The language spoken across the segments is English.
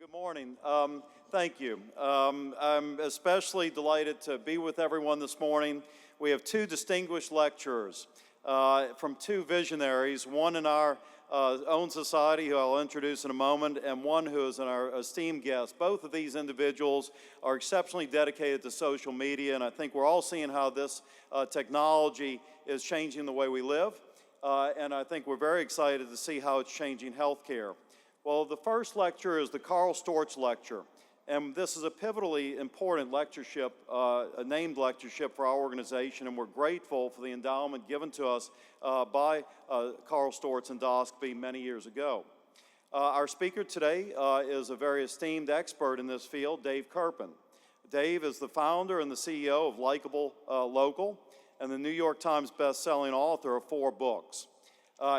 Good morning. Thank you. I'm especially delighted to be with everyone this morning. We have two distinguished lecturers from two visionaries, one in our own society, who I'll introduce in a moment, and one who is our esteemed guest. Both of these individuals are exceptionally dedicated to social media, and I think we're all seeing how this technology is changing the way we live, and I think we're very excited to see how it's changing healthcare. Well, the first lecture is the Karl Storz lecture, and this is a pivotally important lectureship, a named lectureship for our organization, and we're grateful for the endowment given to us by Karl Storz Endoscopy many years ago. Our speaker today is a very esteemed expert in this field, Dave Kerpen. Dave is the founder and the CEO of Likeable Local and the New York Times best-selling author of 4 books.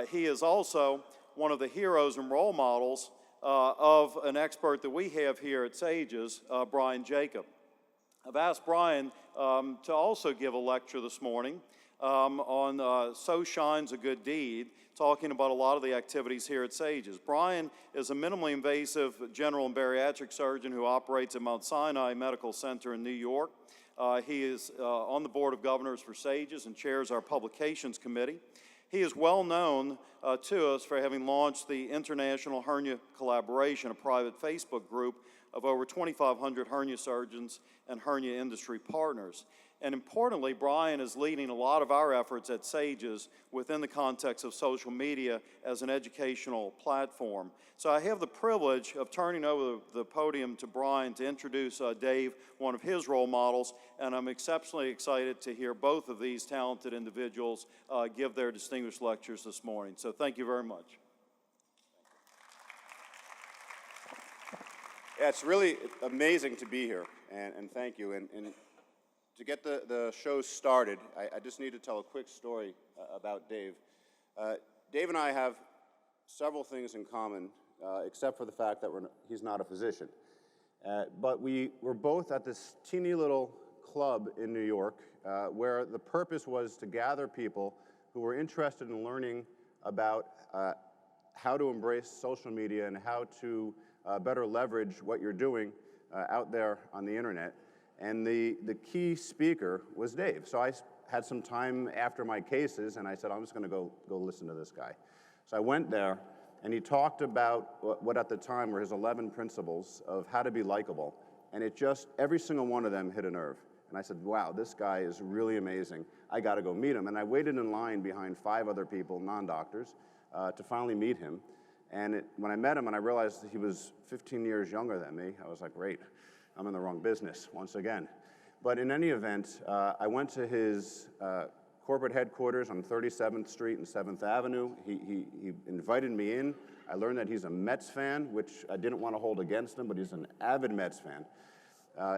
He is also one of the heroes and role models of an expert that we have here at Sages, Brian Jacob. I've asked Brian to also give a lecture this morning on So Shines a Good Deed, talking about a lot of the activities here at Sages. Brian is a minimally invasive general and bariatric surgeon who operates at Mount Sinai Medical Center in New York. He is on the board of governors for Sages and chairs our publications committee. He is well known to us for having launched the International Hernia Collaboration, a private Facebook group of over 2,500 hernia surgeons and hernia industry partners. And importantly, Brian is leading a lot of our efforts at Sages within the context of social media as an educational platform. So I have the privilege of turning over the podium to Brian to introduce Dave, one of his role models, and I'm exceptionally excited to hear both of these talented individuals give their distinguished lectures this morning. So thank you very much. Yeah, it's really amazing to be here, and thank you. And to get the show started, I just need to tell a quick story about Dave. Dave and I have several things in common, except for the fact that he's not a physician. But we were both at this teeny little club in New York where the purpose was to gather people who were interested in learning about how to embrace social media and how to better leverage what you're doing out there on the internet. And the key speaker was Dave. So I had some time after my cases, and I said, I'm just going to go listen to this guy. So I went there, and he talked about what at the time were his 11 principles of how to be likable. And it just, every single one of them hit a nerve. And I said, wow, this guy is really amazing. I got to go meet him. And I waited in line behind 5 other people, non-doctors, to finally meet him. And when I met him and I realized that he was 15 years younger than me, I was like, great. I'm in the wrong business once again. But in any event, I went to his corporate headquarters on 37th Street and 7th Avenue. He invited me in. I learned that he's a Mets fan, which I didn't want to hold against him, but he's an avid Mets fan.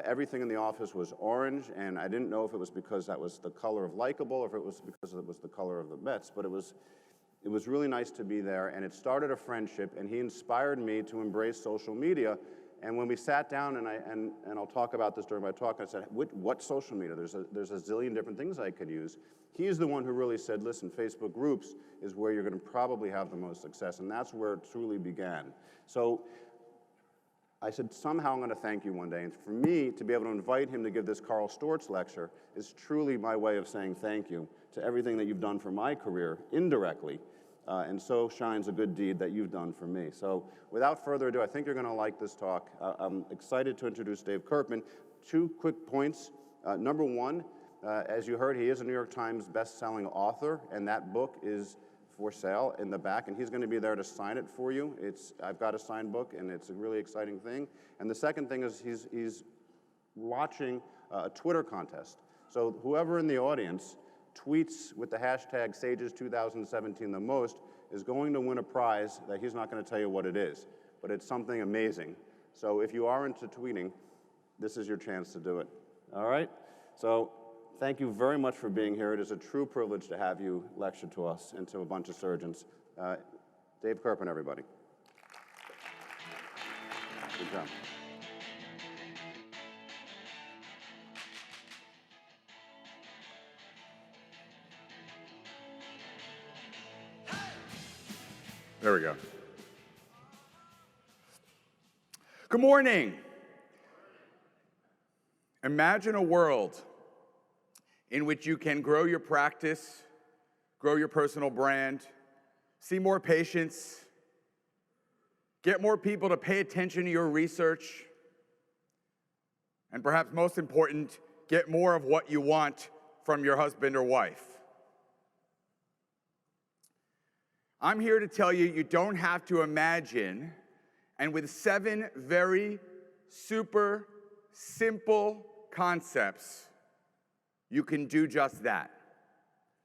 Everything in the office was orange, and I didn't know if it was because that was the color of Likeable or if it was because it was the color of the Mets, but it was really nice to be there, and it started a friendship, and he inspired me to embrace social media. And when we sat down, and I'll talk about this during my talk, I said, what social media? There's a zillion different things I could use. He's the one who really said, listen, Facebook groups is where you're going to probably have the most success, and that's where it truly began. So I said, somehow I'm going to thank you one day. And for me, to be able to invite him to give this Karl Storz lecture is truly my way of saying thank you to everything that you've done for my career, indirectly. And so shines a good deed that you've done for me. So without further ado, I think you're going to like this talk. I'm excited to introduce Dave Kerpen. 2 quick points. Number 1, as you heard, he is a New York Times best-selling author, and that book is for sale in the back, and he's going to be there to sign it for you. I've got a signed book, and it's a really exciting thing. And the second thing is he's watching a Twitter contest. So whoever in the audience tweets with the hashtag Sages2017 the most is going to win a prize that he's not going to tell you what it is, but it's something amazing. So if you are into tweeting, this is your chance to do it. All right? So thank you very much for being here. It is a true privilege to have you lecture to us and to a bunch of surgeons. Dave Kerpen, everybody. Good job. There we go. Good morning. Imagine a world in which you can grow your practice, grow your personal brand, see more patients, get more people to pay attention to your research, and perhaps most important, get more of what you want from your husband or wife. I'm here to tell you, you don't have to imagine, and with 7 very super simple concepts, you can do just that.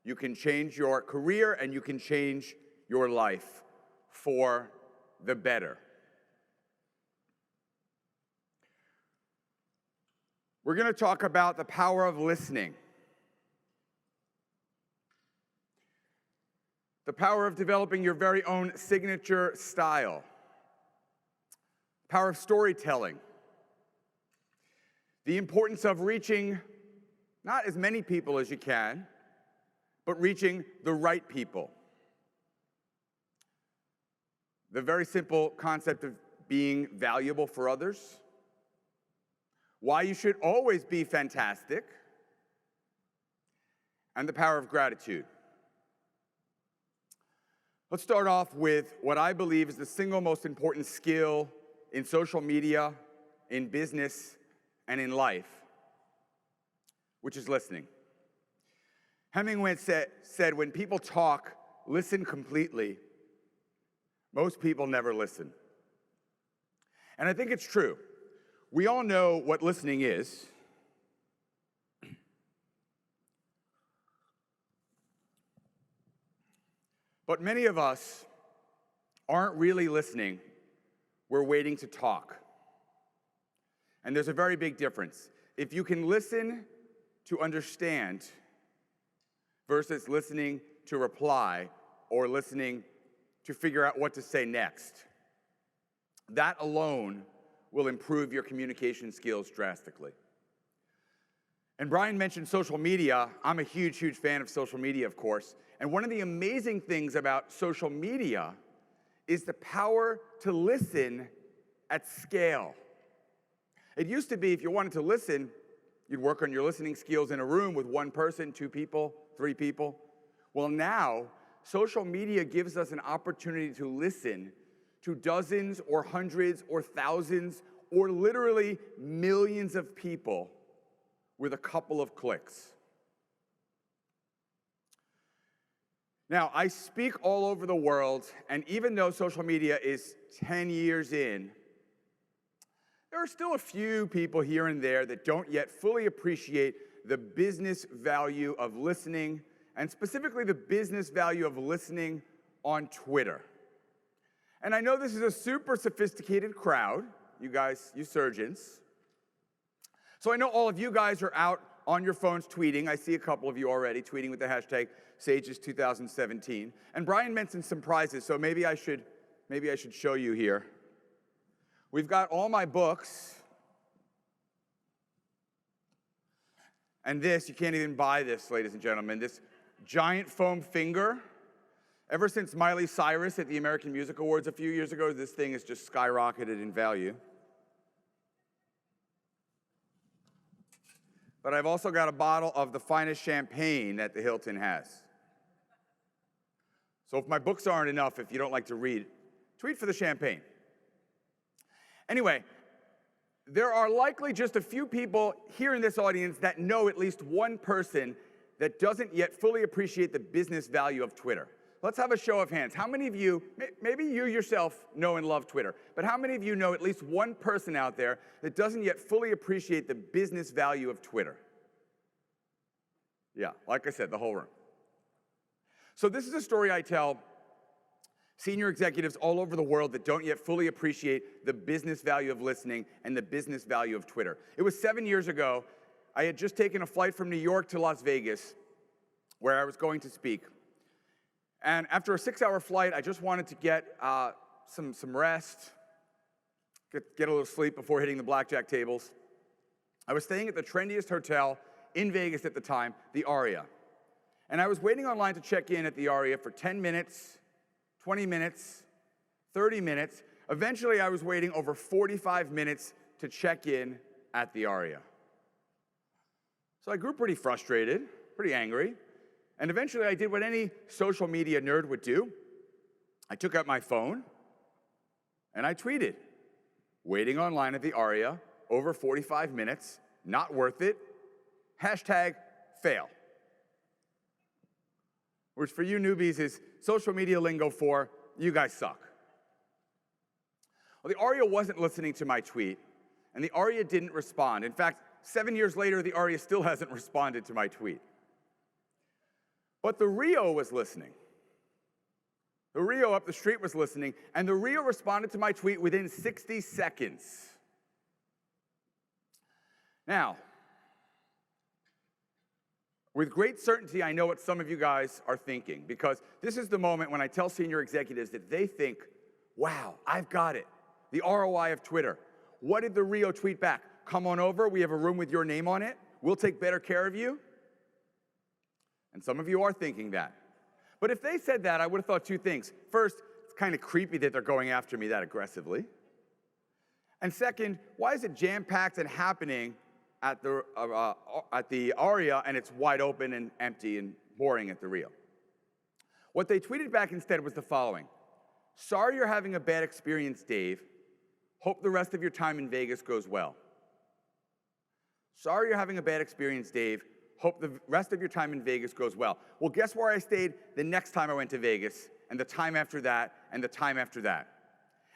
You can change your career and you can change your life for the better. We're going to talk about the power of listening, the power of developing your very own signature style, the power of storytelling, the importance of reaching not as many people as you can, but reaching the right people. The very simple concept of being valuable for others, why you should always be fantastic, and the power of gratitude. Let's start off with what I believe is the single most important skill in social media, in business, and in life, which is listening. Hemingway said, when people talk, listen completely. Most people never listen. And I think it's true. We all know what listening is. But many of us aren't really listening. We're waiting to talk. And there's a very big difference. If you can listen to understand versus listening to reply or listening to figure out what to say next, that alone will improve your communication skills drastically. And Brian mentioned social media. I'm a huge, huge fan of social media, of course. And one of the amazing things about social media is the power to listen at scale. It used to be if you wanted to listen, you'd work on your listening skills in a room with 1 person, 2 people, 3 people. Well, now, social media gives us an opportunity to listen to dozens or hundreds or thousands or literally millions of people with a couple of clicks. Now, I speak all over the world, and even though social media is 10 years in, there are still a few people here and there that don't yet fully appreciate the business value of listening, and specifically the business value of listening on Twitter. And I know this is a super sophisticated crowd, you guys, you surgeons. So I know all of you guys are out on your phones tweeting. I see a couple of you already tweeting with the hashtag SAGES2017. And Brian mentioned some prizes, so maybe I should show you here. We've got all my books. And this, you can't even buy this, ladies and gentlemen, this giant foam finger. Ever since Miley Cyrus at the American Music Awards a few years ago, this thing has just skyrocketed in value. But I've also got a bottle of the finest champagne that the Hilton has. So if my books aren't enough, if you don't like to read, tweet for the champagne. Anyway, there are likely just a few people here in this audience that know at least 1 person that doesn't yet fully appreciate the business value of Twitter. Let's have a show of hands. How many of you, maybe you yourself know and love Twitter, but how many of you know at least 1 person out there that doesn't yet fully appreciate the business value of Twitter? Yeah, like I said, the whole room. So this is a story I tell senior executives all over the world that don't yet fully appreciate the business value of listening and the business value of Twitter. It was 7 years ago. I had just taken a flight from New York to Las Vegas, where I was going to speak. And after a 6-hour flight, I just wanted to get some rest, get a little sleep before hitting the blackjack tables. I was staying at the trendiest hotel in Vegas at the time, the Aria. And I was waiting online to check in at the Aria for 10 minutes, 20 minutes, 30 minutes. Eventually, I was waiting over 45 minutes to check in at the Aria. So I grew pretty frustrated, pretty angry, and eventually I did what any social media nerd would do. I took out my phone, and I tweeted, "Waiting online at the Aria, over 45 minutes, not worth it, #fail." Which for you newbies is social media lingo for, you guys suck. Well, the Aria wasn't listening to my tweet, and the Aria didn't respond. In fact, 7 years later, the Aria still hasn't responded to my tweet. But the Rio was listening. The Rio up the street was listening, and the Rio responded to my tweet within 60 seconds. Now, with great certainty, I know what some of you guys are thinking, because this is the moment when I tell senior executives that they think, wow, I've got it. The ROI of Twitter. What did the Rio tweet back? Come on over, we have a room with your name on it. We'll take better care of you. And some of you are thinking that. But if they said that, I would have thought two things. First, it's kind of creepy that they're going after me that aggressively. And second, why is it jam-packed and happening at the Aria and it's wide open and empty and boring at the Rio? What they tweeted back instead was the following. "Sorry you're having a bad experience, Dave. Hope the rest of your time in Vegas goes well." Sorry you're having a bad experience, Dave. Hope the rest of your time in Vegas goes well. Well, guess where I stayed the next time I went to Vegas, and the time after that, and the time after that.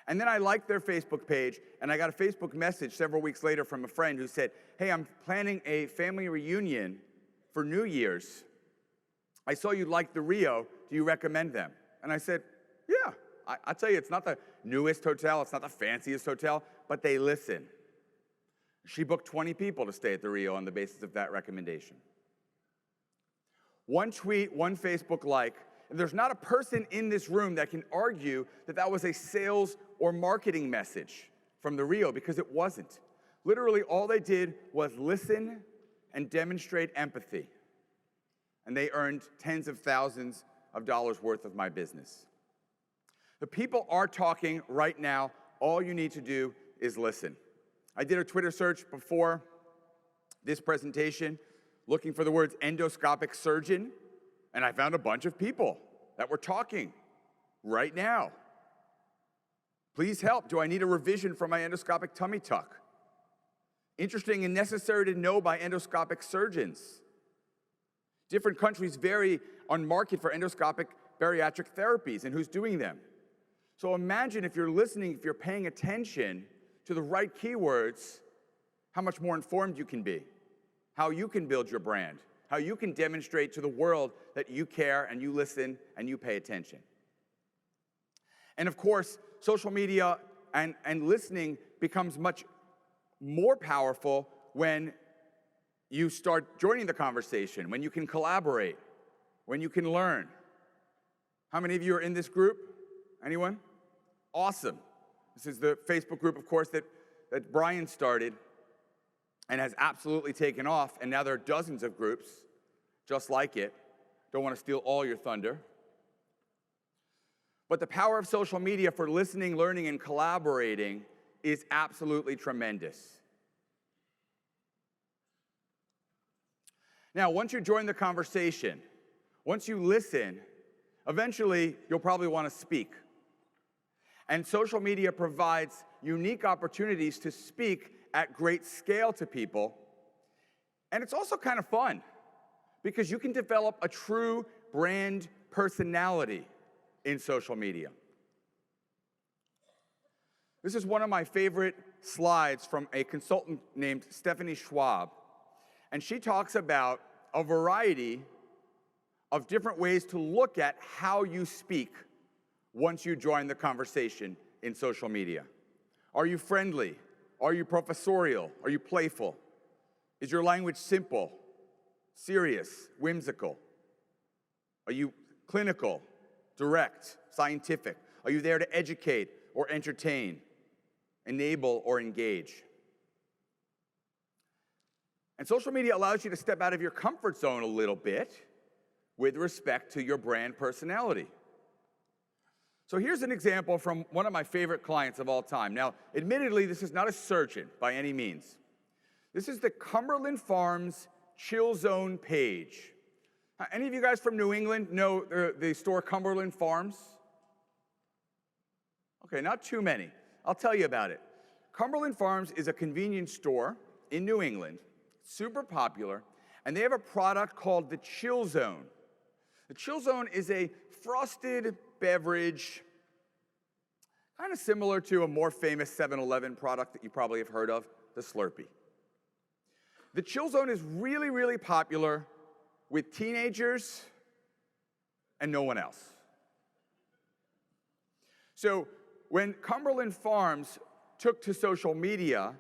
And then I liked their Facebook page, and I got a Facebook message several weeks later from a friend who said, "Hey, I'm planning a family reunion for New Year's. I saw you liked the Rio. Do you recommend them?" And I said, "Yeah. I'll tell you, it's not the newest hotel, it's not the fanciest hotel, but they listen." She booked 20 people to stay at the Rio on the basis of that recommendation. One tweet, one Facebook like, and there's not a person in this room that can argue that that was a sales or marketing message from the Rio, because it wasn't. Literally, all they did was listen and demonstrate empathy. And they earned tens of thousands of dollars worth of my business. The people are talking right now. All you need to do is listen. I did a Twitter search before this presentation looking for the words endoscopic surgeon, and I found a bunch of people that were talking right now. Please help. Do I need a revision for my endoscopic tummy tuck? Interesting and necessary to know by endoscopic surgeons. Different countries vary on market for endoscopic bariatric therapies and who's doing them. So imagine if you're listening, if you're paying attention to the right keywords, how much more informed you can be, how you can build your brand, how you can demonstrate to the world that you care and you listen and you pay attention. And of course, social media and listening becomes much more powerful when you start joining the conversation, when you can collaborate, when you can learn. How many of you are in this group? Anyone? Awesome. This is the Facebook group, of course, that Brian started and has absolutely taken off, and now there are dozens of groups just like it. Don't want to steal all your thunder. But the power of social media for listening, learning, and collaborating is absolutely tremendous. Now, once you join the conversation, once you listen, eventually you'll probably want to speak. And social media provides unique opportunities to speak at great scale to people. And it's also kind of fun because you can develop a true brand personality in social media. This is one of my favorite slides from a consultant named Stephanie Schwab. And she talks about a variety of different ways to look at how you speak once you join the conversation in social media. Are you friendly? Are you professorial? Are you playful? Is your language simple, serious, whimsical? Are you clinical, direct, scientific? Are you there to educate or entertain, enable or engage? And social media allows you to step out of your comfort zone a little bit with respect to your brand personality. So here's an example from one of my favorite clients of all time. Now, admittedly, this is not a surgeon by any means. This is the Cumberland Farms Chill Zone page. Any of you guys from New England know the store Cumberland Farms? Okay, not too many. I'll tell you about it. Cumberland Farms is a convenience store in New England, super popular, and they have a product called the Chill Zone. The Chill Zone is a frosted beverage, kind of similar to a more famous 7-Eleven product that you probably have heard of, the Slurpee. The Chill Zone is really, really popular with teenagers and no one else. So when Cumberland Farms took to social media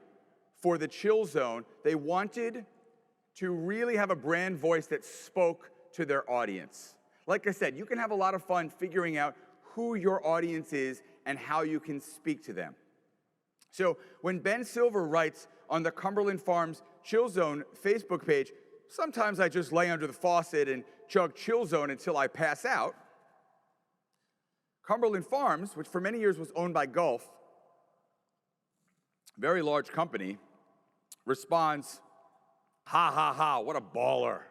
for the Chill Zone, they wanted to really have a brand voice that spoke to their audience. Like I said, you can have a lot of fun figuring out who your audience is and how you can speak to them. So when Ben Silver writes on the Cumberland Farms Chill Zone Facebook page, sometimes I just lay under the faucet and chug Chill Zone until I pass out. Cumberland Farms, which for many years was owned by Gulf, a very large company, responds, "Ha ha ha, what a baller."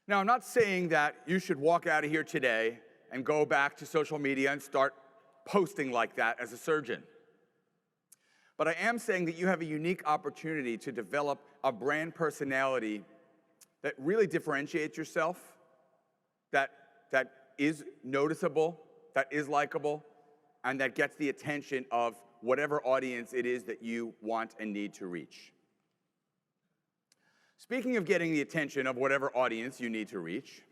Now, I'm not saying that you should walk out of here today and go back to social media and start posting like that as a surgeon. But I am saying that you have a unique opportunity to develop a brand personality that really differentiates yourself, that is noticeable, that is likable, and that gets the attention of whatever audience it is that you want and need to reach. Speaking of getting the attention of whatever audience you need to reach,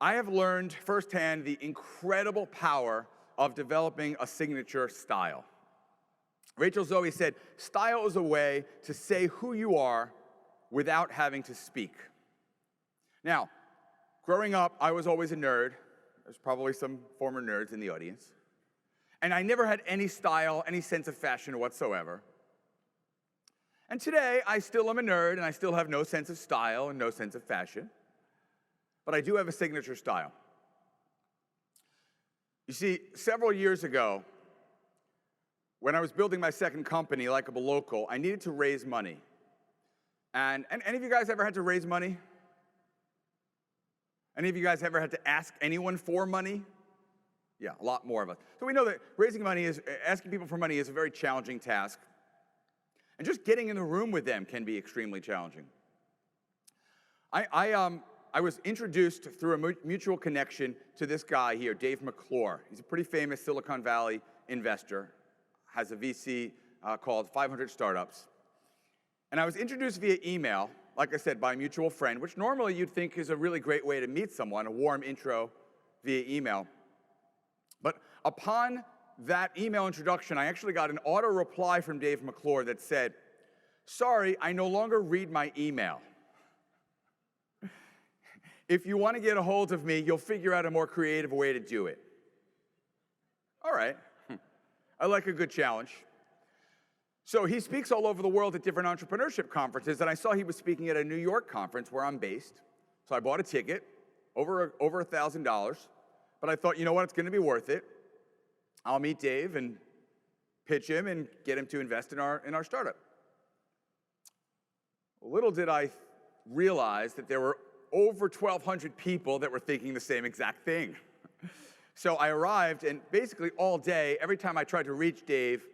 I have learned firsthand the incredible power of developing a signature style. Rachel Zoe said, "Style is a way to say who you are without having to speak." Now, growing up, I was always a nerd. There's probably some former nerds in the audience. And I never had any style, any sense of fashion whatsoever. And today, I still am a nerd, and I still have no sense of style and no sense of fashion. But I do have a signature style. You see, several years ago, when I was building my second company, Likeable Local, I needed to raise money. And any of you guys ever had to raise money? Any of you guys ever had to ask anyone for money? Yeah, a lot more of us. So we know that asking people for money is a very challenging task. And just getting in the room with them can be extremely challenging. I was introduced through a mutual connection to this guy here, Dave McClure. He's a pretty famous Silicon Valley investor, has a VC called 500 Startups. And I was introduced via email, like I said, by a mutual friend, which normally you'd think is a really great way to meet someone, a warm intro via email. But upon that email introduction, I actually got an auto reply from Dave McClure that said, "Sorry, I no longer read my email. If you want to get a hold of me, you'll figure out a more creative way to do it." All right. I like a good challenge. So he speaks all over the world at different entrepreneurship conferences, and I saw he was speaking at a New York conference where I'm based. So I bought a ticket, over $1,000, but I thought, you know what, it's going to be worth it. I'll meet Dave and pitch him and get him to invest in our startup. Little did I realize that there were over 1,200 people that were thinking the same exact thing. So I arrived, and basically all day, every time I tried to reach Dave,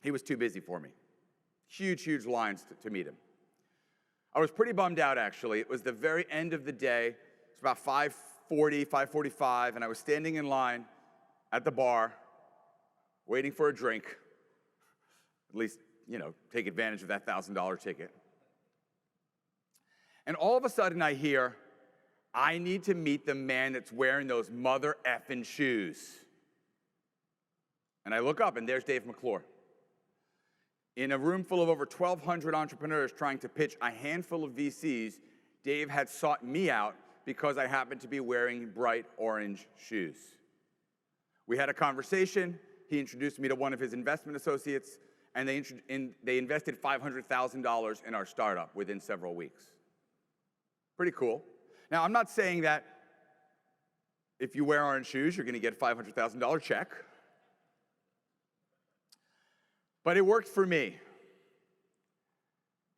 he was too busy for me. Huge, huge lines to meet him. I was pretty bummed out, actually. It was the very end of the day. It's about 5:40, 5:45, and I was standing in line at the bar, waiting for a drink, at least, take advantage of that $1,000 ticket. And all of a sudden I hear, "I need to meet the man that's wearing those mother effing shoes." And I look up, and there's Dave McClure. In a room full of over 1,200 entrepreneurs trying to pitch a handful of VCs, Dave had sought me out because I happened to be wearing bright orange shoes. We had a conversation. He introduced me to one of his investment associates, and they invested $500,000 in our startup within several weeks. Pretty cool. Now, I'm not saying that if you wear orange shoes, you're going to get a $500,000 check. But it worked for me.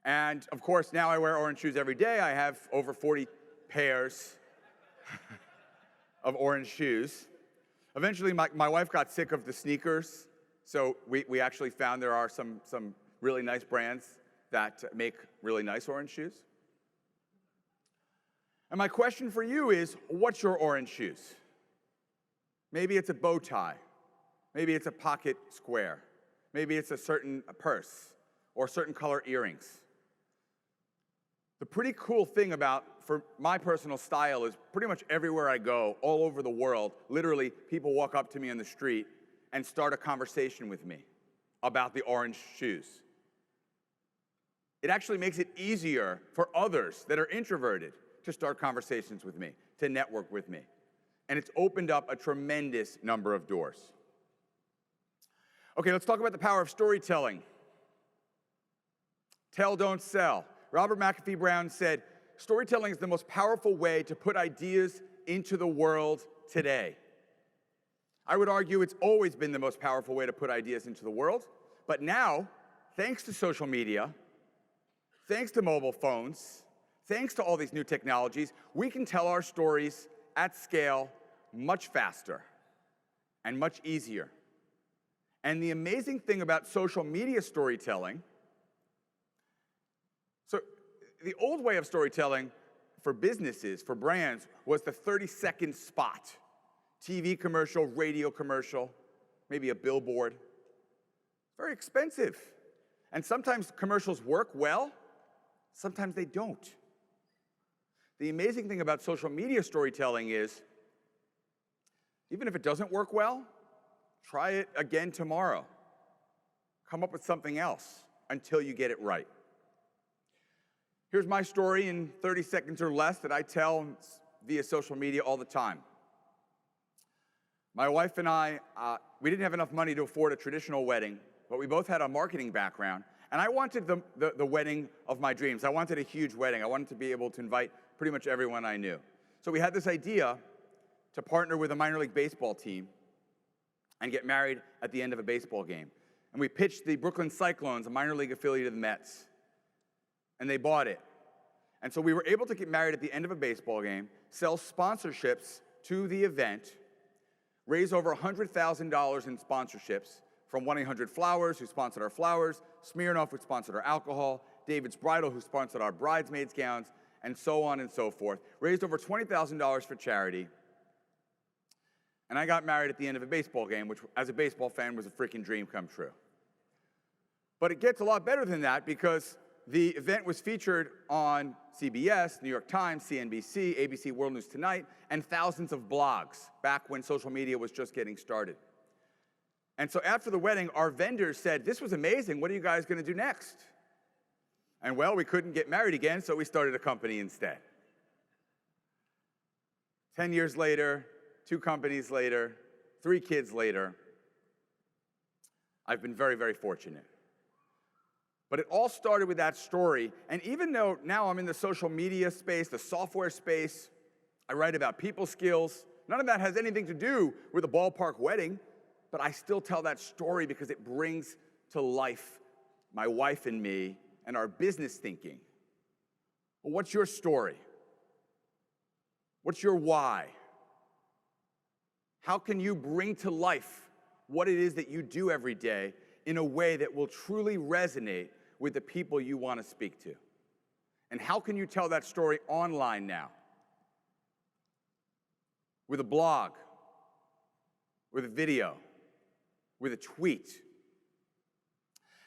And of course, now I wear orange shoes every day. I have over 40 pairs of orange shoes. Eventually, my wife got sick of the sneakers, so we actually found there are some really nice brands that make really nice orange shoes. And my question for you is, what's your orange shoes? Maybe it's a bow tie. Maybe it's a pocket square. Maybe it's a certain purse or certain color earrings. The pretty cool thing for my personal style is pretty much everywhere I go, all over the world, literally people walk up to me on the street and start a conversation with me about the orange shoes. It actually makes it easier for others that are introverted to start conversations with me, to network with me. And it's opened up a tremendous number of doors. Okay, let's talk about the power of storytelling. Tell, don't sell. Robert McAfee Brown said, storytelling is the most powerful way to put ideas into the world today. I would argue it's always been the most powerful way to put ideas into the world, but now, thanks to social media, thanks to mobile phones, thanks to all these new technologies, we can tell our stories at scale much faster and much easier. And the amazing thing about social media storytelling, so the old way of storytelling for businesses, for brands, was the 30-second spot. TV commercial, radio commercial, maybe a billboard. Very expensive. And sometimes commercials work well, sometimes they don't. The amazing thing about social media storytelling is, even if it doesn't work well, try it again tomorrow. Come up with something else until you get it right. Here's my story in 30 seconds or less that I tell via social media all the time. My wife and I, we didn't have enough money to afford a traditional wedding, but we both had a marketing background, and I wanted the wedding of my dreams. I wanted a huge wedding. I wanted to be able to invite pretty much everyone I knew. So we had this idea to partner with a minor league baseball team and get married at the end of a baseball game. And we pitched the Brooklyn Cyclones, a minor league affiliate of the Mets, and they bought it. And so we were able to get married at the end of a baseball game, sell sponsorships to the event, raise over $100,000 in sponsorships from 1-800-Flowers, who sponsored our flowers, Smirnoff, who sponsored our alcohol, David's Bridal, who sponsored our bridesmaids' gowns, and so on and so forth. Raised over $20,000 for charity. And I got married at the end of a baseball game, which, as a baseball fan, was a freaking dream come true. But it gets a lot better than that, because the event was featured on CBS, New York Times, CNBC, ABC World News Tonight, and thousands of blogs back when social media was just getting started. And so after the wedding, our vendors said, "This was amazing. What are you guys going to do next?" And well, we couldn't get married again, so we started a company instead. 10 years later, 2 companies later, 3 kids later, I've been very, very fortunate. But it all started with that story, and even though now I'm in the social media space, the software space, I write about people skills, none of that has anything to do with a ballpark wedding, but I still tell that story because it brings to life my wife and me and our business thinking. Well, what's your story? What's your why? How can you bring to life what it is that you do every day in a way that will truly resonate with the people you want to speak to? And how can you tell that story online now? With a blog, with a video, with a tweet.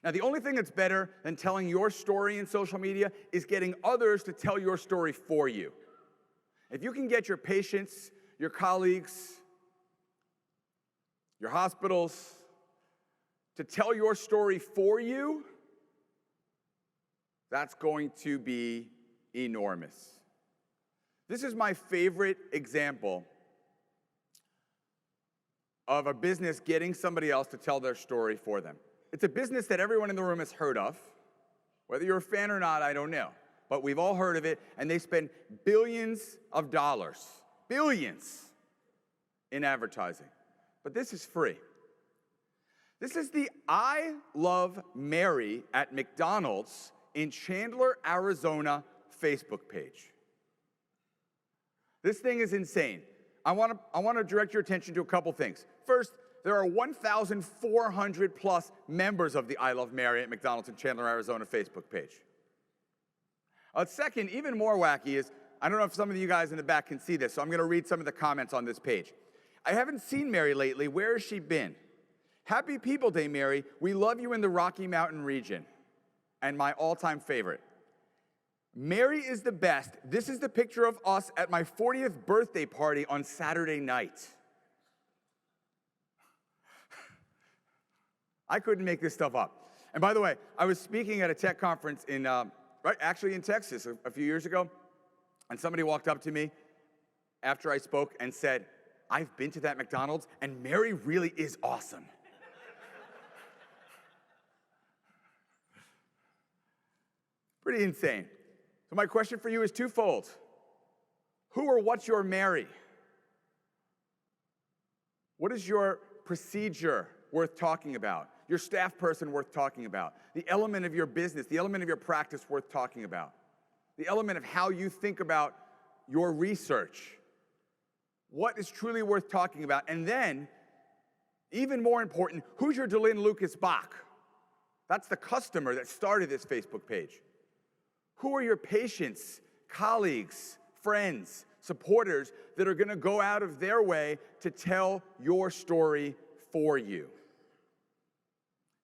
Now, the only thing that's better than telling your story in social media is getting others to tell your story for you. If you can get your patients, your colleagues, your hospitals to tell your story for you, that's going to be enormous. This is my favorite example of a business getting somebody else to tell their story for them. It's a business that everyone in the room has heard of. Whether you're a fan or not, I don't know. but we've all heard of it, and they spend billions of dollars, billions, in advertising. But this is free. This is the I Love Mary at McDonald's in Chandler, Arizona Facebook page. This thing is insane. I want to direct your attention to a couple things. First, there are 1,400 plus members of the I Love Mary at McDonald's in Chandler, Arizona Facebook page. Second, even more wacky is, I don't know if some of you guys in the back can see this, so I'm going to read some of the comments on this page. I haven't seen Mary lately. Where has she been? Happy People Day, Mary. We love you in the Rocky Mountain region. And my all-time favorite. Mary is the best. This is the picture of us at my 40th birthday party on Saturday night. I couldn't make this stuff up. And by the way, I was speaking at a tech conference in Texas a few years ago, and somebody walked up to me after I spoke and said, I've been to that McDonald's, and Mary really is awesome. Pretty insane. So my question for you is twofold. Who or what's your Mary? What is your procedure worth talking about? Your staff person worth talking about? The element of your business, the element of your practice worth talking about? The element of how you think about your research? What is truly worth talking about? And then, even more important, who's your Delyn Lucas Bach? That's the customer that started this Facebook page. Who are your patients, colleagues, friends, supporters that are going to go out of their way to tell your story for you?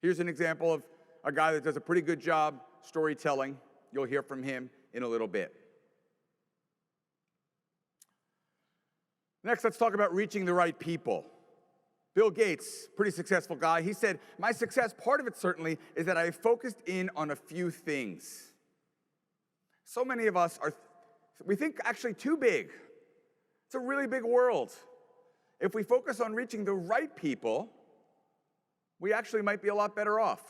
Here's an example of a guy that does a pretty good job storytelling. You'll hear from him in a little bit. Next, let's talk about reaching the right people. Bill Gates, pretty successful guy, he said, my success, part of it certainly, is that I focused in on a few things. So many of us we think actually too big. It's a really big world. If we focus on reaching the right people, we actually might be a lot better off.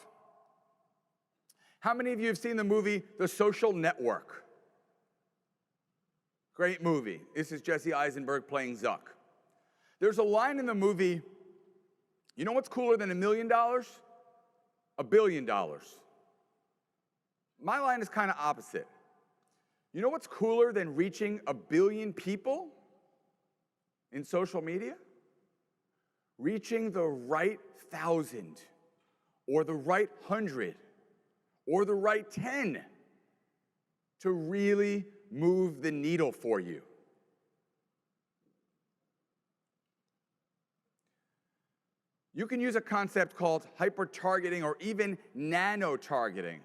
How many of you have seen the movie The Social Network? Great movie. This is Jesse Eisenberg playing Zuck. There's a line in the movie, you know what's cooler than $1 million? $1 billion. My line is kind of opposite. You know what's cooler than reaching 1 billion people in social media? Reaching the right 1,000, or the right 100, or the right 10 to really move the needle for you. You can use a concept called hyper-targeting or even nano-targeting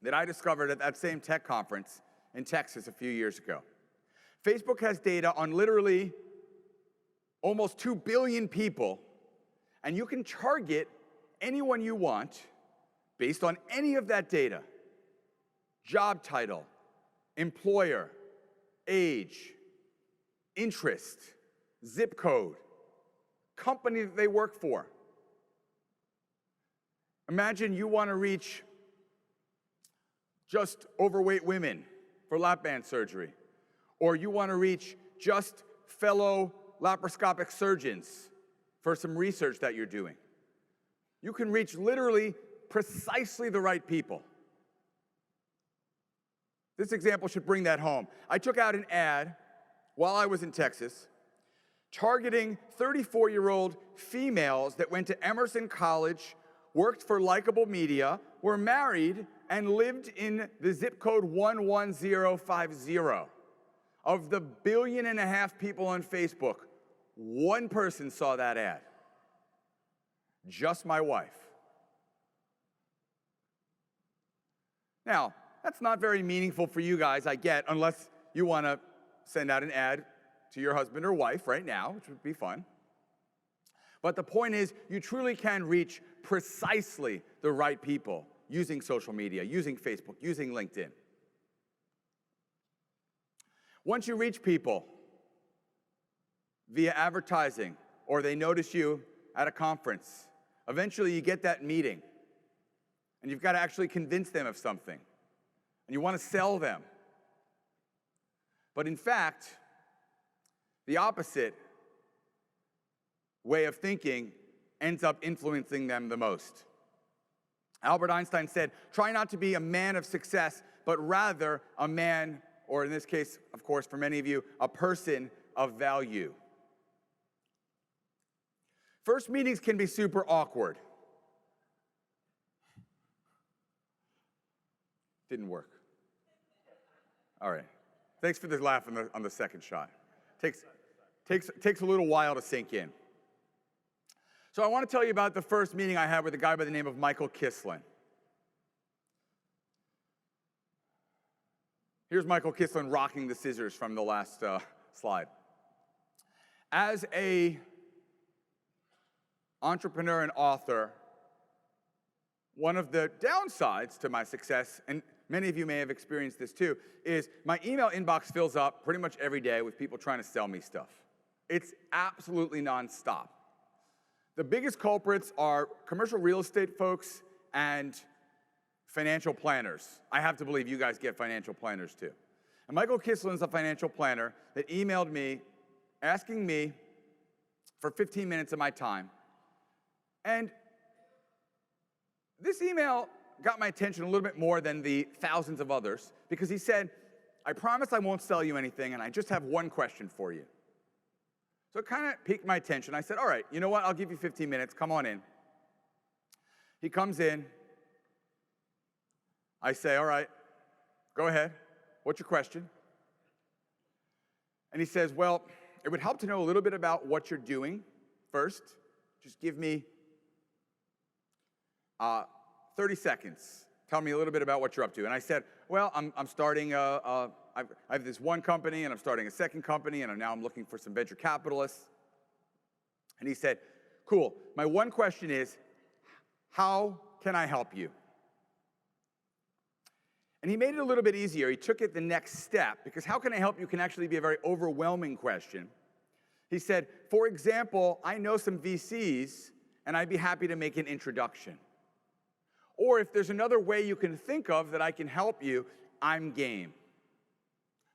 that I discovered at that same tech conference in Texas a few years ago. Facebook has data on literally almost 2 billion people, and you can target anyone you want based on any of that data. Job title, employer, age, interest, zip code, company that they work for. Imagine you want to reach just overweight women for lap band surgery, or you want to reach just fellow laparoscopic surgeons for some research that you're doing. You can reach literally precisely the right people. This example should bring that home. I took out an ad while I was in Texas targeting 34-year-old females that went to Emerson College, worked for Likeable Media, were married, and lived in the zip code 11050. Of the 1.5 billion people on Facebook, one person saw that ad. Just my wife. Now, that's not very meaningful for you guys, I get, unless you want to send out an ad to your husband or wife right now, which would be fun. But the point is, you truly can reach precisely the right people using social media, using Facebook, using LinkedIn. Once you reach people via advertising, or they notice you at a conference, eventually you get that meeting, and you've got to actually convince them of something. and you want to sell them. But in fact, the opposite way of thinking ends up influencing them the most. Albert Einstein said, try not to be a man of success, but rather a man, or in this case, of course, for many of you, a person of value. First meetings can be super awkward. Didn't work. All right. Thanks for the laugh on the second shot. Takes a little while to sink in. So I want to tell you about the first meeting I had with a guy by the name of Michael Kislin. Here's Michael Kislin rocking the scissors from the last slide. As a entrepreneur and author, one of the downsides to my success, and many of you may have experienced this too, is my email inbox fills up pretty much every day with people trying to sell me stuff. It's absolutely nonstop. The biggest culprits are commercial real estate folks and financial planners. I have to believe you guys get financial planners too. And Michael Kislin's a financial planner that emailed me asking me for 15 minutes of my time. And this email got my attention a little bit more than the thousands of others because he said, I promise I won't sell you anything, and I just have one question for you. So it kind of piqued my attention. I said, all right, you know what? I'll give you 15 minutes. Come on in. He comes in. I say, all right, go ahead. What's your question? And he says, well, it would help to know a little bit about what you're doing first. Just give me 30 seconds. Tell me a little bit about what you're up to. And I said, well, I'm starting, I have this one company, and I'm starting a second company, and now I'm looking for some venture capitalists. And he said, cool. My one question is, how can I help you? And he made it a little bit easier. He took it the next step, because how can I help you can actually be a very overwhelming question. He said, for example, I know some VCs, and I'd be happy to make an introduction. Or if there's another way you can think of that I can help you, I'm game.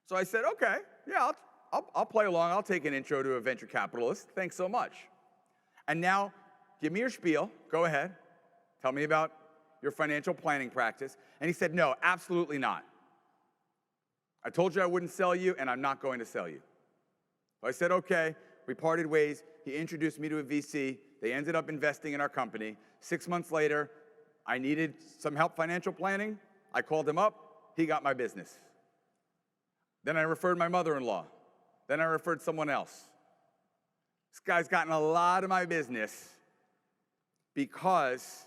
So I said, okay, yeah, I'll play along. I'll take an intro to a venture capitalist. Thanks so much. And now, give me your spiel. Go ahead. Tell me about your financial planning practice. And he said, no, absolutely not. I told you I wouldn't sell you, and I'm not going to sell you. So I said, okay. We parted ways. He introduced me to a VC. They ended up investing in our company. 6 months later, I needed some help financial planning. I called him up. He got my business. Then I referred my mother-in-law. Then I referred someone else. This guy's gotten a lot of my business because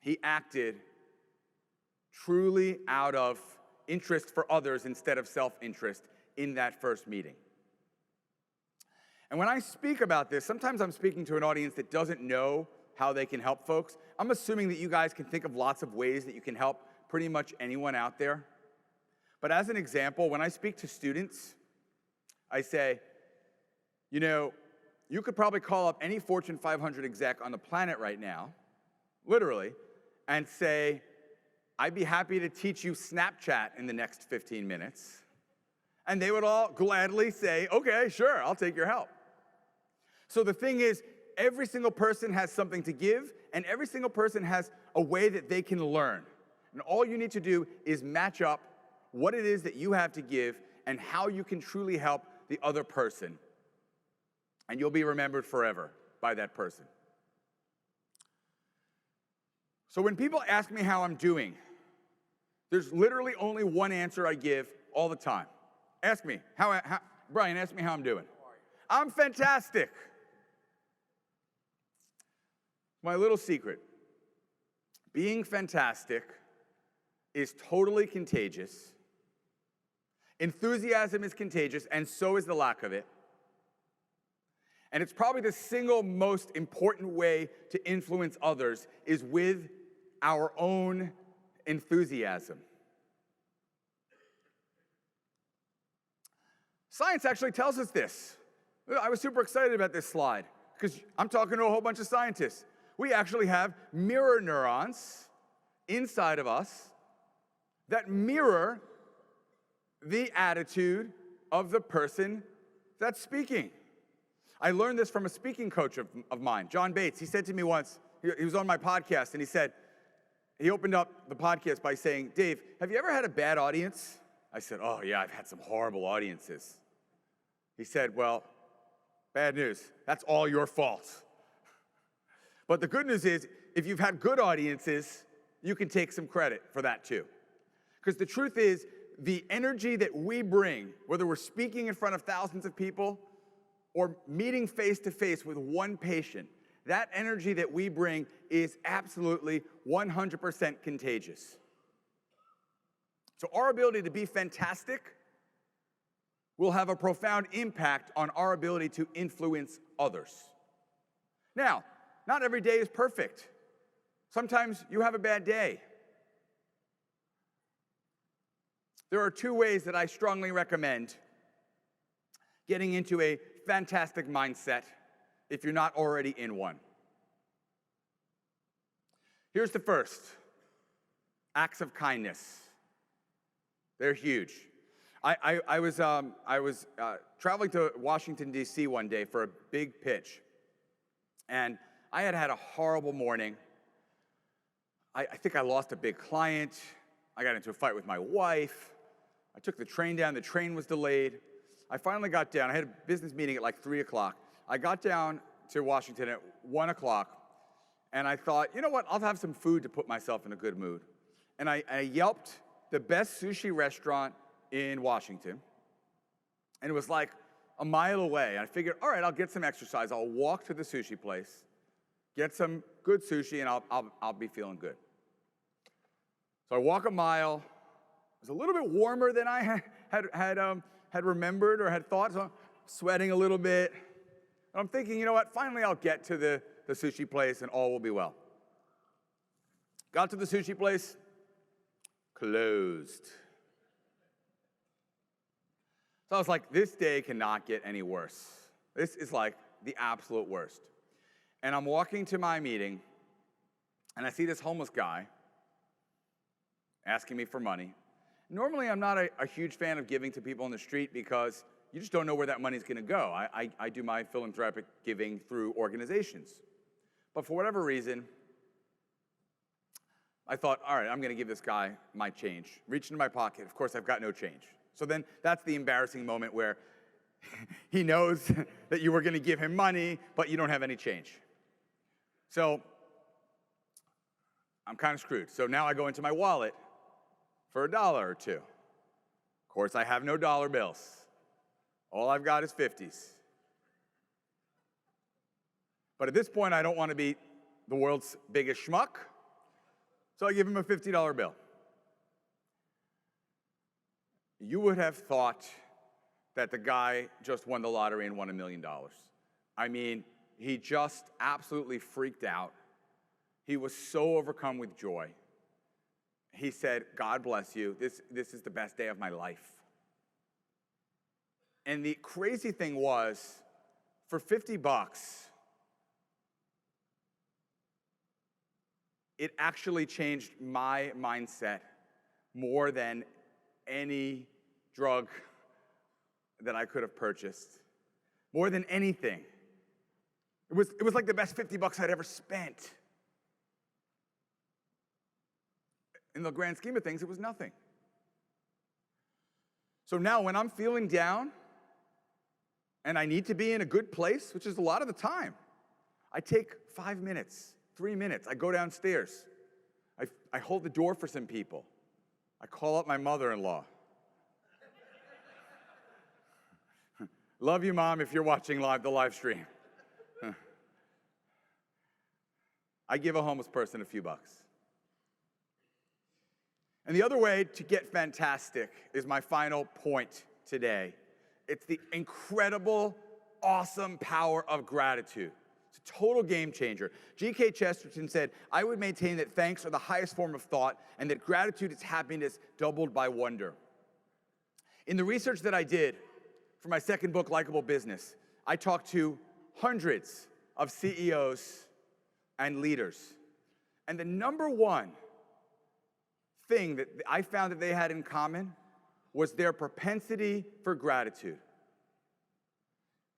he acted truly out of interest for others instead of self-interest in that first meeting. And when I speak about this, sometimes I'm speaking to an audience that doesn't know how they can help folks. I'm assuming that you guys can think of lots of ways that you can help pretty much anyone out there. But as an example, when I speak to students, I say, you know, you could probably call up any Fortune 500 exec on the planet right now, literally, and say, I'd be happy to teach you Snapchat in the next 15 minutes. And they would all gladly say, okay, sure, I'll take your help. So the thing is, every single person has something to give, and every single person has a way that they can learn. And all you need to do is match up what it is that you have to give and how you can truly help the other person. And you'll be remembered forever by that person. So when people ask me how I'm doing, there's literally only one answer I give all the time. Ask me, Brian, ask me how I'm doing. I'm fantastic. My little secret, being fantastic is totally contagious. Enthusiasm is contagious, and so is the lack of it. And it's probably the single most important way to influence others is with our own enthusiasm. Science actually tells us this. I was super excited about this slide because I'm talking to a whole bunch of scientists. We actually have mirror neurons inside of us that mirror the attitude of the person that's speaking. I learned this from a speaking coach of mine, John Bates. He said to me once, he was on my podcast, and he said, he opened up the podcast by saying, Dave, have you ever had a bad audience? I said, oh yeah, I've had some horrible audiences. He said, well, bad news, that's all your fault. But the good news is, if you've had good audiences, you can take some credit for that too. Because the truth is, the energy that we bring, whether we're speaking in front of thousands of people or meeting face to face with one patient, that energy that we bring is absolutely 100% contagious. So our ability to be fantastic will have a profound impact on our ability to influence others. Now, not every day is perfect. Sometimes you have a bad day. There are two ways that I strongly recommend getting into a fantastic mindset if you're not already in one. Here's the first: acts of kindness. They're huge. I was traveling to Washington, D.C. one day for a big pitch, and I had a horrible morning. I think I lost a big client. I got into a fight with my wife. I took the train down. The train was delayed. I finally got down. I had a business meeting at like 3 o'clock. I got down to Washington at 1 o'clock, and I thought, you know what? I'll have some food to put myself in a good mood. And I yelped the best sushi restaurant in Washington, and it was like a mile away. I figured, all right, I'll get some exercise. I'll walk to the sushi place, get some good sushi, and I'll be feeling good. So I walk a mile. It was a little bit warmer than I had remembered or had thought, so I'm sweating a little bit. And I'm thinking, you know what, finally I'll get to the sushi place and all will be well. Got to the sushi place, closed. So I was like, this day cannot get any worse. This is like the absolute worst. And I'm walking to my meeting, and I see this homeless guy asking me for money. Normally, I'm not a huge fan of giving to people on the street because you just don't know where that money's going to go. I do my philanthropic giving through organizations. But for whatever reason, I thought, all right, I'm going to give this guy my change. Reach into my pocket. Of course, I've got no change. So then that's the embarrassing moment where he knows that you were going to give him money, but you don't have any change. So I'm kind of screwed. So now I go into my wallet for $1 or $2. Of course, I have no dollar bills. All I've got is 50s. But at this point, I don't want to be the world's biggest schmuck, so I give him a $50 bill. You would have thought that the guy just won the lottery and won $1 million. I mean, he just absolutely freaked out. He was so overcome with joy. He said, God bless you. This is the best day of my life. And the crazy thing was, for $50, it actually changed my mindset more than any drug that I could have purchased. More than anything. It was like the best $50 I'd ever spent. In the grand scheme of things, it was nothing. So now when I'm feeling down and I need to be in a good place, which is a lot of the time, I take 5 minutes, 3 minutes. I go downstairs. I hold the door for some people. I call up my mother-in-law. Love you, Mom, if you're watching the live stream. I give a homeless person a few bucks. And the other way to get fantastic is my final point today. It's the incredible, awesome power of gratitude. It's a total game changer. G.K. Chesterton said, I would maintain that thanks are the highest form of thought and that gratitude is happiness doubled by wonder. In the research that I did for my second book, Likeable Business, I talked to hundreds of CEOs and leaders. And the number one thing that I found that they had in common was their propensity for gratitude.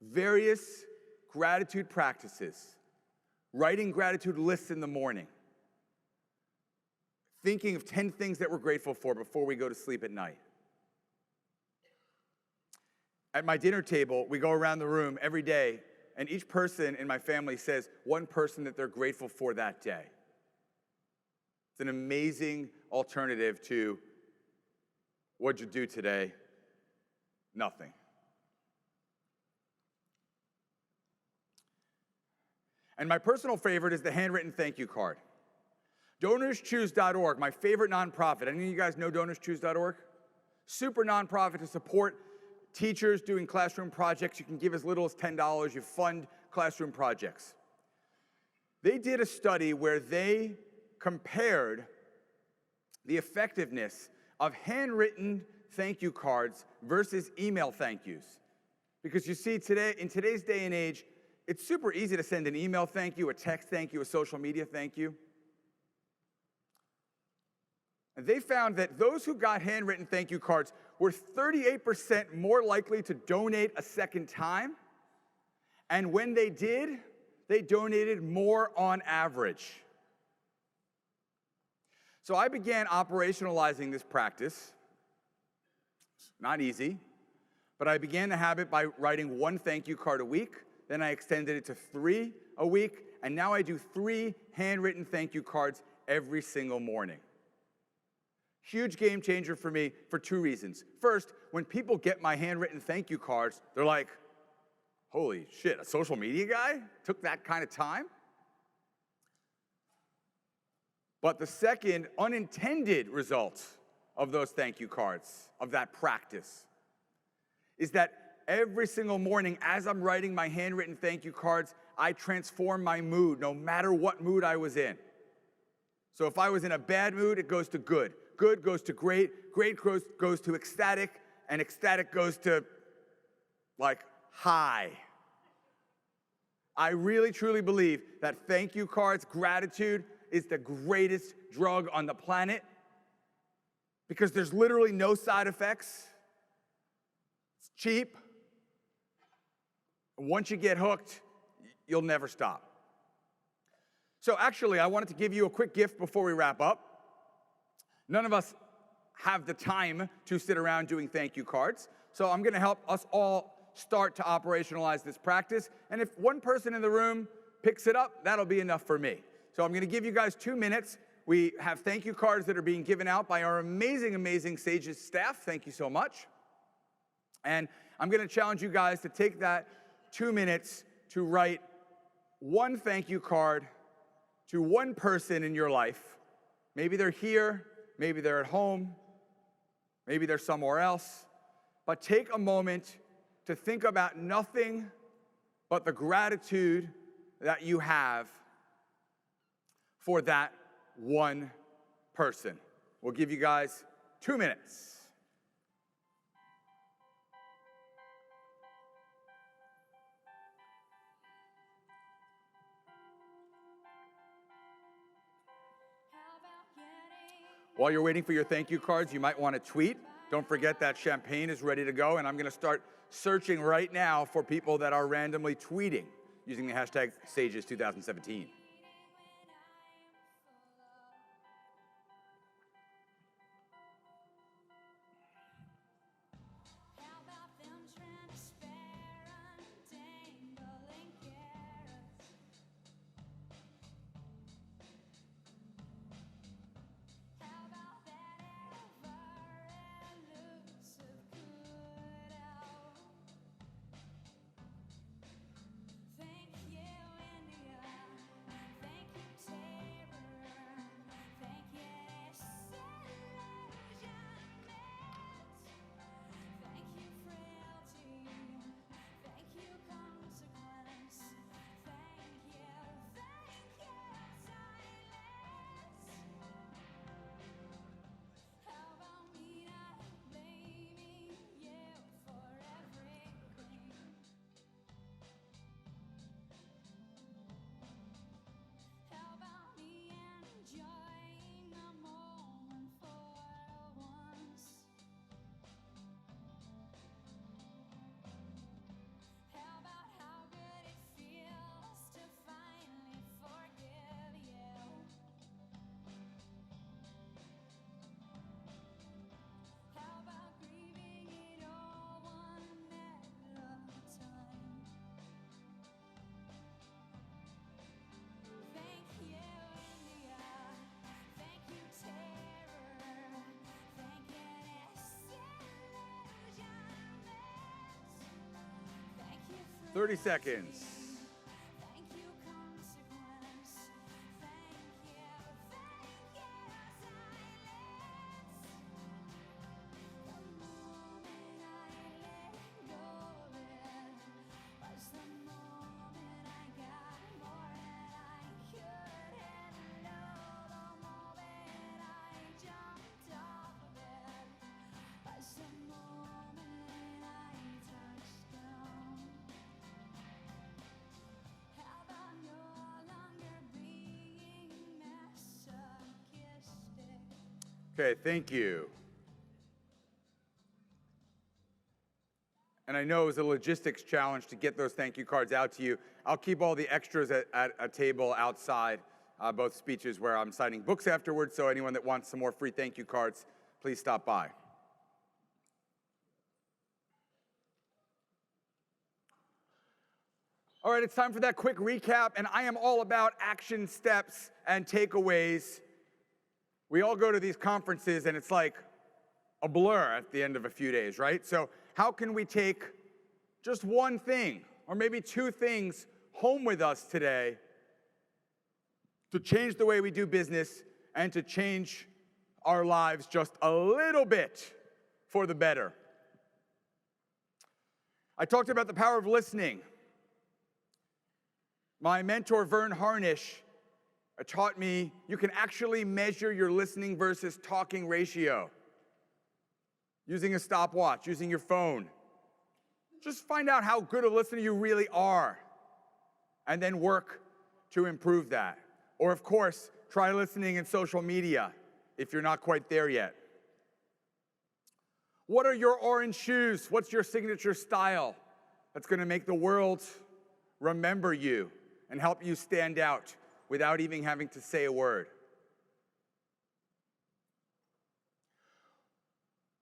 Various gratitude practices, writing gratitude lists in the morning, thinking of 10 things that we're grateful for before we go to sleep at night. At my dinner table, we go around the room every day, and each person in my family says one person that they're grateful for that day. It's an amazing alternative to, what'd you do today? Nothing. And my personal favorite is the handwritten thank you card. DonorsChoose.org, my favorite nonprofit. Any of you guys know DonorsChoose.org? Super nonprofit to support teachers doing classroom projects. You can give as little as $10. You fund classroom projects. They did a study where they compared the effectiveness of handwritten thank you cards versus email thank yous. Because you see, today, in today's day and age, it's super easy to send an email thank you, a text thank you, a social media thank you. And they found that those who got handwritten thank you cards were 38% more likely to donate a second time. And when they did, they donated more on average. So I began operationalizing this practice. It's not easy, but I began the habit by writing one thank you card a week. Then I extended it to 3 a week, and now I do 3 handwritten thank you cards every single morning. Huge game changer for me for 2 reasons. First, when people get my handwritten thank you cards, they're like, holy shit, a social media guy took that kind of time? But the second unintended result of those thank you cards, of that practice, is that every single morning as I'm writing my handwritten thank you cards, I transform my mood no matter what mood I was in. So if I was in a bad mood, it goes to good. Good goes to great. Great goes to ecstatic. And ecstatic goes to, like, high. I really, truly believe that thank you cards, gratitude, is the greatest drug on the planet because there's literally no side effects. It's cheap. Once you get hooked, you'll never stop. So actually, I wanted to give you a quick gift before we wrap up. None of us have the time to sit around doing thank you cards, so I'm going to help us all start to operationalize this practice. And if one person in the room picks it up, that'll be enough for me. So I'm going to give you guys 2 minutes. We have thank you cards that are being given out by our amazing, amazing Sages staff. Thank you so much. And I'm going to challenge you guys to take that 2 minutes to write one thank you card to one person in your life. Maybe they're here, maybe they're at home, maybe they're somewhere else. But take a moment to think about nothing but the gratitude that you have for that one person. We'll give you guys 2 minutes. While you're waiting for your thank you cards, you might want to tweet. Don't forget that champagne is ready to go, and I'm going to start searching right now for people that are randomly tweeting using the hashtag Sages2017. 30 seconds. Thank you, consequence. Thank you, silence. The moment I let go, was the moment I got more than I could handle. The moment I jumped off of it, was the moment I touched down. Have I no longer being masochistic? Okay, thank you. And I know it was a logistics challenge to get those thank you cards out to you. I'll keep all the extras at a table outside, both speeches where I'm signing books afterwards, so anyone that wants some more free thank you cards, please stop by. All right, it's time for that quick recap, and I am all about action steps and takeaways. We all go to these conferences, and it's like a blur at the end of a few days, right? So how can we take just one thing, or maybe two things, home with us today to change the way we do business and to change our lives just a little bit for the better? I talked about the power of listening. My mentor, Vern Harnish, taught me you can actually measure your listening versus talking ratio using a stopwatch, using your phone. Just find out how good a listener you really are, and then work to improve that. Or, of course, try listening in social media if you're not quite there yet. What are your orange shoes? What's your signature style that's going to make the world remember you and help you stand out without even having to say a word?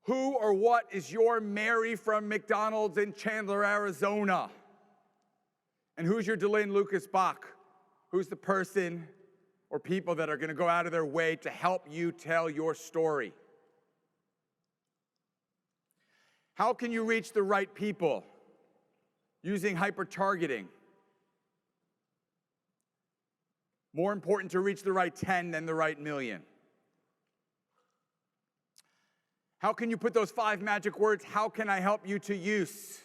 Who or what is your Mary from McDonald's in Chandler, Arizona? And who's your Delane Lucas Bach? Who's the person or people that are going to go out of their way to help you tell your story? How can you reach the right people using hyper-targeting? More important to reach the right 10 than the right million. How can you put those 5 magic words, how can I help you, to use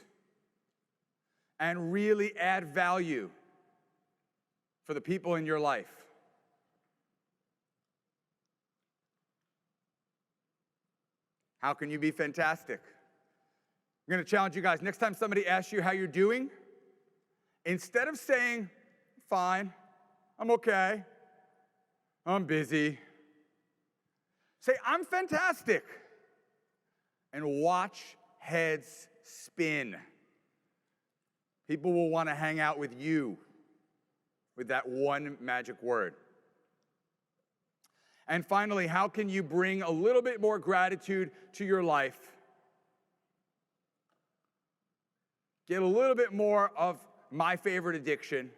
and really add value for the people in your life? How can you be fantastic? I'm going to challenge you guys. Next time somebody asks you how you're doing, instead of saying, fine, I'm okay, I'm busy, say, I'm fantastic. And watch heads spin. People will want to hang out with you with that one magic word. And finally, how can you bring a little bit more gratitude to your life? Get a little bit more of my favorite addiction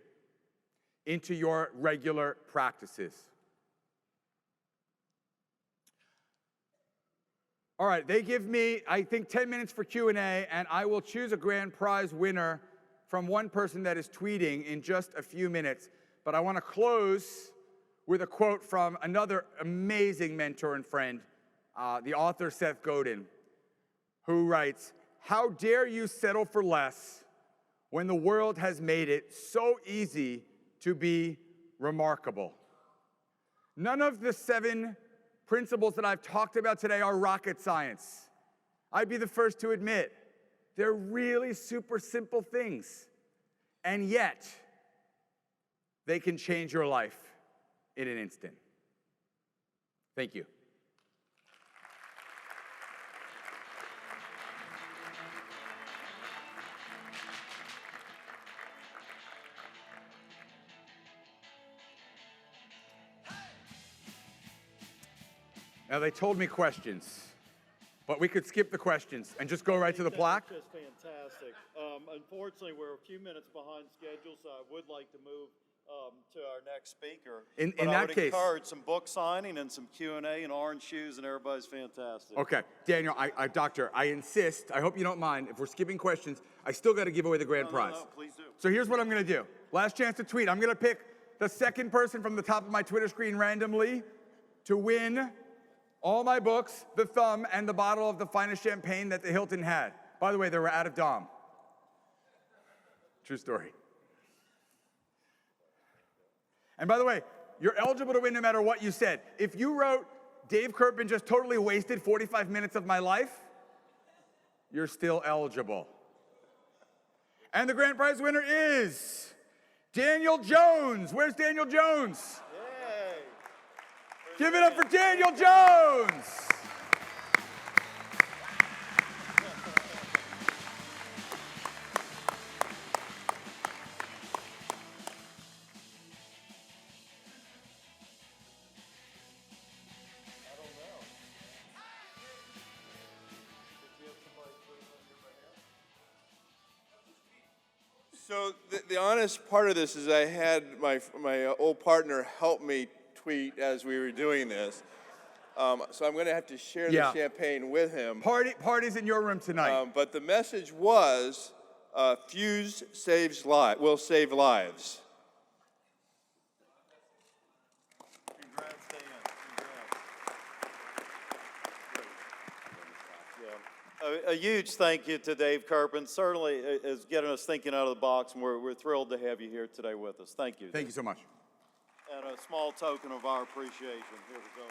into your regular practices. All right, they give me, I think, 10 minutes for Q&A, and I will choose a grand prize winner from one person that is tweeting in just a few minutes. But I want to close with a quote from another amazing mentor and friend, the author Seth Godin, who writes, "How dare you settle for less when the world has made it so easy to be remarkable?" None of the 7 principles that I've talked about today are rocket science. I'd be the first to admit they're really super simple things, and yet they can change your life in an instant. Thank you. Now, they told me questions, but we could skip the questions and just go right to the plaque. That's just fantastic. Unfortunately, we're a few minutes behind schedule, so I would like to move to our next speaker. In But I that would case- encourage some book signing and some Q&A and orange shoes, and everybody's fantastic. Okay, Daniel, Doctor, I insist, I hope you don't mind, if we're skipping questions, I still got to give away the grand prize. No, please do. So here's what I'm going to do. Last chance to tweet. I'm going to pick the second person from the top of my Twitter screen randomly to win all my books, the thumb, and the bottle of the finest champagne that the Hilton had. By the way, they were out of Dom. True story. And by the way, you're eligible to win no matter what you said. If you wrote, Dave Kerpen just totally wasted 45 minutes of my life, you're still eligible. And the grand prize winner is Daniel Jones. Where's Daniel Jones? Yay. Give it up for Daniel Jones. So the honest part of this is I had my old partner help me tweet as we were doing this. So I'm going to have to share Yeah. the champagne with him. Party's in your room tonight. But the message was, Fuse will save lives. Congrats, Dan. Congrats. Yeah. A huge thank you to Dave Kerpen. Certainly is getting us thinking out of the box, and we're thrilled to have you here today with us. Thank you. Thank you so much. And a small token of our appreciation. Here we go.